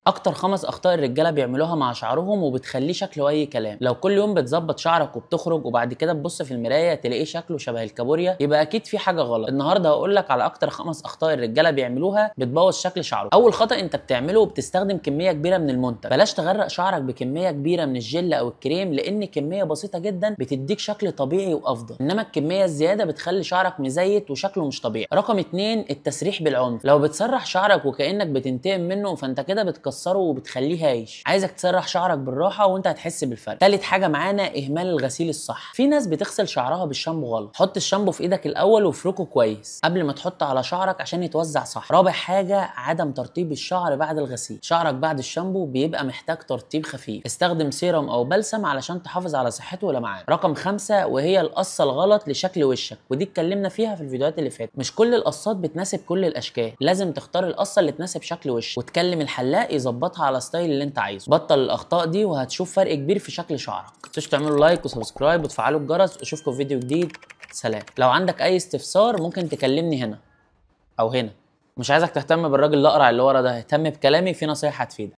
اكتر 5 اخطاء الرجاله بيعملوها مع شعرهم وبتخليه شكله اي كلام. لو كل يوم بتظبط شعرك وبتخرج وبعد كده تبص في المرايه تلاقيه شكله شبه الكابوريا، يبقى اكيد في حاجه غلط. النهارده هقول لك على اكتر 5 اخطاء الرجاله بيعملوها بتبوظ شكل شعره. اول خطا انت بتعمله بتستخدم كميه كبيره من المنتج. بلاش تغرق شعرك بكميه كبيره من الجل او الكريم، لان كميه بسيطه جدا بتديك شكل طبيعي وافضل، انما الكميه الزياده بتخلي شعرك مزيت وشكله مش طبيعي. رقم 2، التسريح بالعنف. لو بتسرح شعرك وكانك بتنتقم منه فانت كده بتكسره وبتخليه هايش. عايزك تسرح شعرك بالراحه وانت هتحس بالفرق. تالت حاجه معانا اهمال الغسيل الصح. في ناس بتغسل شعرها بالشامبو غلط. حط الشامبو في ايدك الاول وافركه كويس قبل ما تحطه على شعرك عشان يتوزع صح. رابع حاجه عدم ترطيب الشعر بعد الغسيل. شعرك بعد الشامبو بيبقى محتاج ترطيب خفيف. استخدم سيرم او بلسم علشان تحافظ على صحته ولمعانه. رقم 5 وهي القصه الغلط لشكل وشك، ودي اتكلمنا فيها في الفيديوهات اللي فاتت. مش كل القصات بتناسب كل الاشكال، لازم تختار القصه اللي تناسب شكل وشك وتكلم الحلاق يظبطها على ستايل اللي انت عايزه. بطل الاخطاء دي وهتشوف فرق كبير في شكل شعرك. متنسوش تعملوا لايك وسبسكرايب وتفعلوا الجرس. اشوفكم في فيديو جديد. سلام. لو عندك اي استفسار ممكن تكلمني هنا او هنا. مش عايزك تهتم بالراجل الاقرع اللي ورا ده، اهتم بكلامي، في نصيحه هتفيدك.